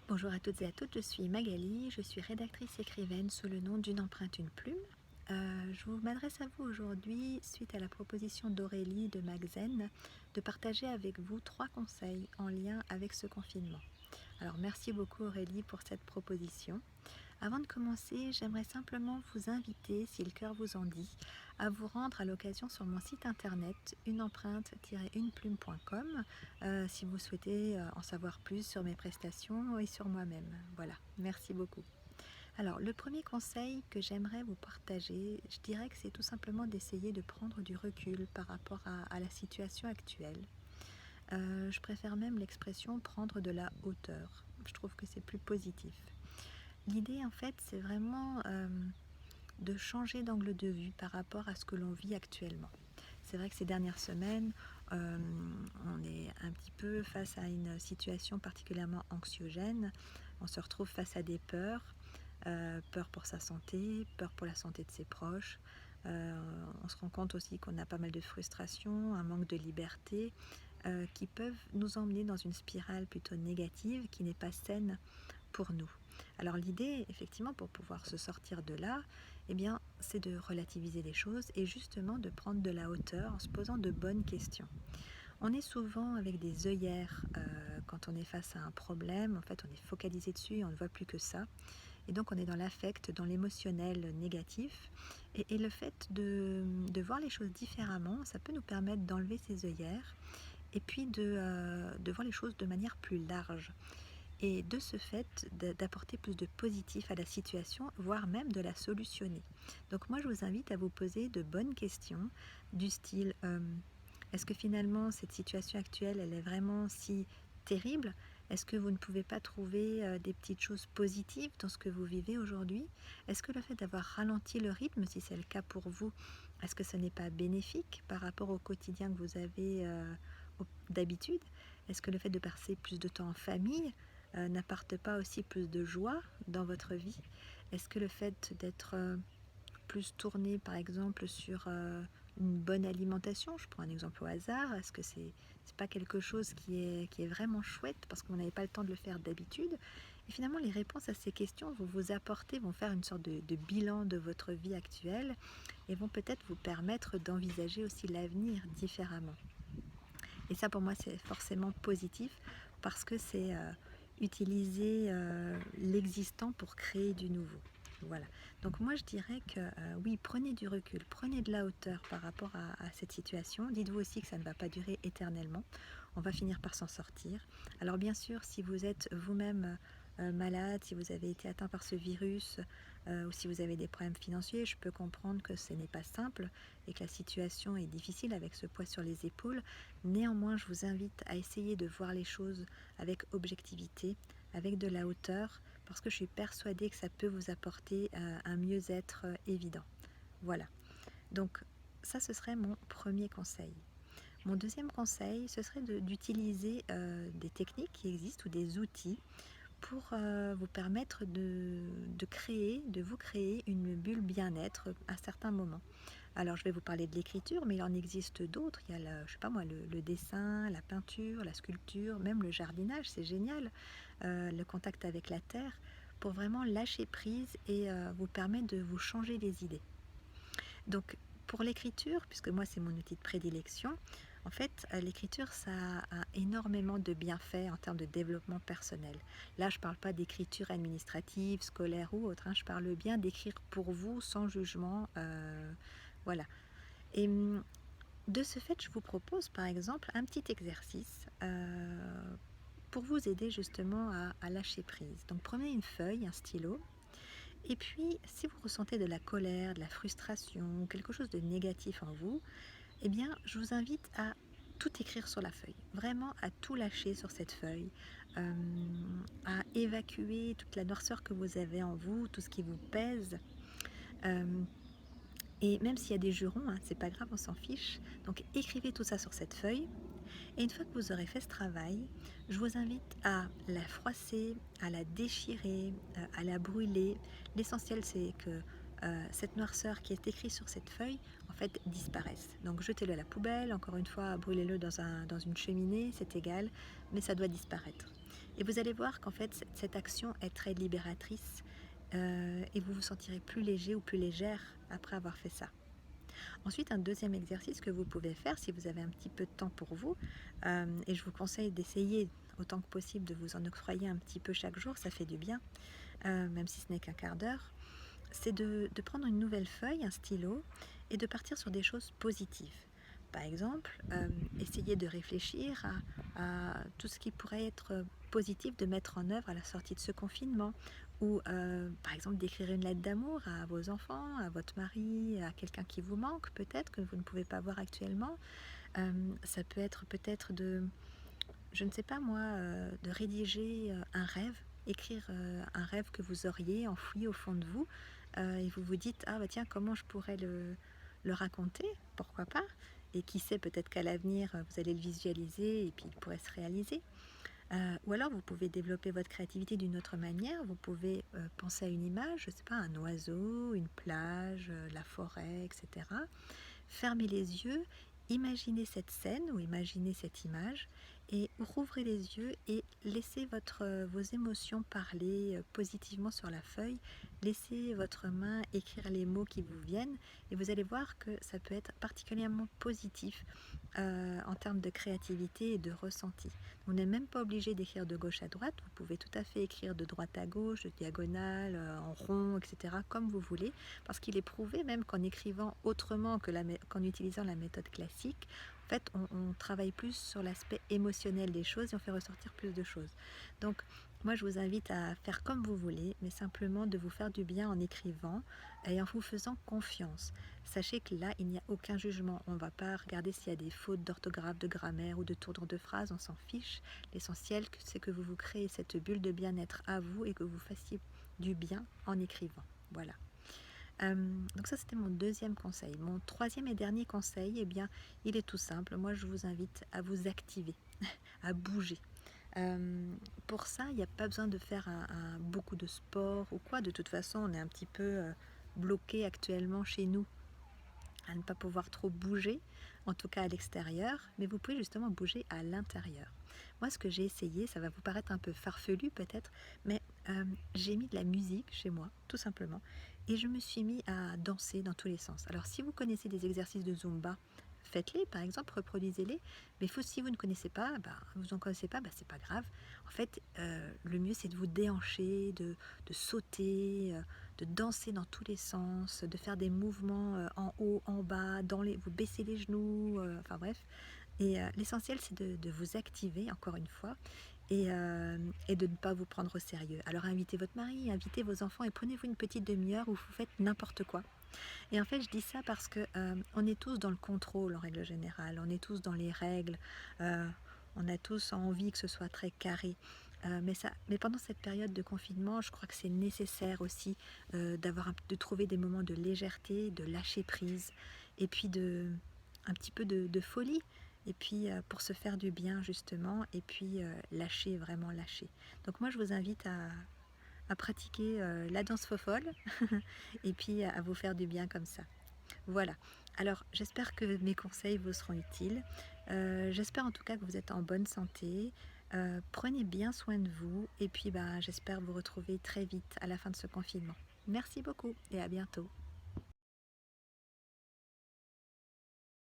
Bonjour à toutes et à toutes, je suis Magali, je suis rédactrice écrivaine sous le nom d'Une empreinte, une plume. Je m'adresse à vous aujourd'hui suite à la proposition d'Aurélie de Magzen de partager avec vous 3 conseils en lien avec ce confinement. Alors merci beaucoup Aurélie pour cette proposition. Avant de commencer, j'aimerais simplement vous inviter, si le cœur vous en dit, à vous rendre à l'occasion sur mon site internet uneempreinte-uneplume.com si vous souhaitez en savoir plus sur mes prestations et sur moi-même. Voilà, merci beaucoup. Alors, le premier conseil que j'aimerais vous partager, je dirais que c'est tout simplement d'essayer de prendre du recul par rapport à la situation actuelle. Je préfère même l'expression prendre de la hauteur. Je trouve que c'est plus positif. L'idée, en fait, c'est vraiment de changer d'angle de vue par rapport à ce que l'on vit actuellement. C'est vrai que ces dernières semaines, on est un petit peu face à une situation particulièrement anxiogène. On se retrouve face à des peurs, peur pour sa santé, peur pour la santé de ses proches. On se rend compte aussi qu'on a pas mal de frustration, un manque de liberté, qui peuvent nous emmener dans une spirale plutôt négative qui n'est pas saine pour nous. Alors l'idée, effectivement, pour pouvoir se sortir de là, eh bien, c'est de relativiser les choses et justement de prendre de la hauteur en se posant de bonnes questions. On est souvent avec des œillères quand on est face à un problème. En fait, on est focalisé dessus et on ne voit plus que ça. Et donc, on est dans l'affect, dans l'émotionnel négatif. Et le fait de voir les choses différemment, ça peut nous permettre d'enlever ces œillères et puis de voir les choses de manière plus large. Et de ce fait, d'apporter plus de positif à la situation, voire même de la solutionner. Donc moi, je vous invite à vous poser de bonnes questions du style est-ce que finalement cette situation actuelle, elle est vraiment si terrible? Est-ce que vous ne pouvez pas trouver des petites choses positives dans ce que vous vivez aujourd'hui? Est-ce que le fait d'avoir ralenti le rythme, si c'est le cas pour vous, est-ce que ce n'est pas bénéfique par rapport au quotidien que vous avez d'habitude? Est-ce que le fait de passer plus de temps en famille n'apporte pas aussi plus de joie dans votre vie? Est-ce que le fait d'être plus tourné par exemple sur une bonne alimentation, je prends un exemple au hasard, est-ce que c'est pas quelque chose qui est vraiment chouette parce que vous n'avez pas le temps de le faire d'habitude? Et finalement, les réponses à ces questions vont vous apporter, vont faire une sorte de bilan de votre vie actuelle et vont peut-être vous permettre d'envisager aussi l'avenir différemment. Et ça, pour moi, c'est forcément positif parce que c'est utiliser l'existant pour créer du nouveau. Voilà. Donc moi, je dirais que oui, prenez du recul, prenez de la hauteur par rapport à cette situation. Dites-vous aussi que ça ne va pas durer éternellement. On va finir par s'en sortir. Alors bien sûr, si vous êtes vous-même malade, si vous avez été atteint par ce virus ou si vous avez des problèmes financiers, je peux comprendre que ce n'est pas simple et que la situation est difficile avec ce poids sur les épaules. Néanmoins, je vous invite à essayer de voir les choses avec objectivité, avec de la hauteur, parce que je suis persuadée que ça peut vous apporter un mieux-être évident. Voilà. Donc, ça, ce serait mon premier conseil. Mon deuxième conseil, ce serait d'utiliser des techniques qui existent ou des outils pour vous permettre de vous créer une bulle bien-être à certains moments. Alors, je vais vous parler de l'écriture, mais il en existe d'autres. Il y a, je sais pas moi, le dessin, la peinture, la sculpture, même le jardinage, c'est génial. Le contact avec la terre, pour vraiment lâcher prise et vous permettre de vous changer les idées. Donc, pour l'écriture, puisque moi c'est mon outil de prédilection, en fait, l'écriture, ça a énormément de bienfaits en termes de développement personnel. Là, je ne parle pas d'écriture administrative, scolaire ou autre, hein, je parle bien d'écrire pour vous, sans jugement. Voilà. Et de ce fait, je vous propose par exemple un petit exercice pour vous aider justement à lâcher prise. Donc prenez une feuille, un stylo, et puis si vous ressentez de la colère, de la frustration, quelque chose de négatif en vous, eh bien je vous invite à tout écrire sur la feuille, vraiment à tout lâcher sur cette feuille, à évacuer toute la noirceur que vous avez en vous, tout ce qui vous pèse. Et même s'il y a des jurons, hein, c'est pas grave, on s'en fiche. Donc écrivez tout ça sur cette feuille. Et une fois que vous aurez fait ce travail, je vous invite à la froisser, à la déchirer, à la brûler. L'essentiel, c'est que cette noirceur qui est écrite sur cette feuille, en fait disparaissent. Donc jetez-le à la poubelle, encore une fois, brûlez-le dans une cheminée, c'est égal, mais ça doit disparaître. Et vous allez voir qu'en fait, cette action est très libératrice et vous vous sentirez plus léger ou plus légère après avoir fait ça. Ensuite, un deuxième exercice que vous pouvez faire si vous avez un petit peu de temps pour vous, et je vous conseille d'essayer autant que possible de vous en octroyer un petit peu chaque jour, ça fait du bien, même si ce n'est qu'un quart d'heure, c'est de prendre une nouvelle feuille, un stylo, et de partir sur des choses positives. Par exemple, essayer de réfléchir à tout ce qui pourrait être positif de mettre en œuvre à la sortie de ce confinement, ou par exemple d'écrire une lettre d'amour à vos enfants, à votre mari, à quelqu'un qui vous manque peut-être, que vous ne pouvez pas voir actuellement. Ça peut être peut-être je ne sais pas moi, de rédiger un rêve, écrire un rêve que vous auriez enfoui au fond de vous, et vous vous dites, ah bah tiens, comment je pourrais le raconter, pourquoi pas, et qui sait, peut-être qu'à l'avenir, vous allez le visualiser et puis il pourrait se réaliser. Ou alors vous pouvez développer votre créativité d'une autre manière, vous pouvez penser à une image, je ne sais pas, un oiseau, une plage, la forêt, etc. Fermez les yeux, imaginez cette scène ou imaginez cette image et rouvrez les yeux et laissez vos émotions parler positivement sur la feuille. Laissez votre main écrire les mots qui vous viennent et vous allez voir que ça peut être particulièrement positif en termes de créativité et de ressenti. On n'est même pas obligé d'écrire de gauche à droite, vous pouvez tout à fait écrire de droite à gauche, de diagonale, en rond, etc., comme vous voulez, parce qu'il est prouvé même qu'en écrivant autrement qu'en utilisant la méthode classique, en fait, on travaille plus sur l'aspect émotionnel des choses et on fait ressortir plus de choses. Donc, moi, je vous invite à faire comme vous voulez, mais simplement de vous faire du bien en écrivant et en vous faisant confiance. Sachez que là, il n'y a aucun jugement. On ne va pas regarder s'il y a des fautes d'orthographe, de grammaire ou de tournure de phrase, on s'en fiche. L'essentiel, c'est que vous vous créez cette bulle de bien-être à vous et que vous fassiez du bien en écrivant. Voilà. Donc ça, c'était mon deuxième conseil. Mon troisième et dernier conseil, eh bien, il est tout simple. Moi, je vous invite à vous activer, à bouger. Pour ça, il n'y a pas besoin de faire beaucoup de sport ou quoi. De toute façon, on est un petit peu bloqué actuellement chez nous à ne pas pouvoir trop bouger, en tout cas à l'extérieur, mais vous pouvez justement bouger à l'intérieur. Moi, ce que j'ai essayé, ça va vous paraître un peu farfelu peut-être, mais j'ai mis de la musique chez moi, tout simplement, et je me suis mis à danser dans tous les sens. Alors, si vous connaissez des exercices de Zumba, faites-les, par exemple, reproduisez-les, mais si vous ne connaissez pas, vous en connaissez pas, c'est pas grave. En fait, le mieux, c'est de vous déhancher, de sauter, de danser dans tous les sens, de faire des mouvements en haut, en bas, vous baissez les genoux, enfin bref. Et l'essentiel, c'est de vous activer, encore une fois, et de ne pas vous prendre au sérieux. Alors invitez votre mari, invitez vos enfants et prenez-vous une petite demi-heure où vous faites n'importe quoi. Et en fait, je dis ça parce que on est tous dans le contrôle en règle générale, on est tous dans les règles, on a tous envie que ce soit très carré. Mais pendant cette période de confinement, je crois que c'est nécessaire aussi de trouver des moments de légèreté, de lâcher prise, et puis un petit peu de folie, et puis pour se faire du bien justement, et puis lâcher, vraiment lâcher. Donc moi, je vous invite à pratiquer la danse fofolle, et puis à vous faire du bien comme ça. Voilà. Alors, j'espère que mes conseils vous seront utiles. J'espère en tout cas que vous êtes en bonne santé. Prenez bien soin de vous et puis j'espère vous retrouver très vite à la fin de ce confinement. Merci beaucoup et à bientôt.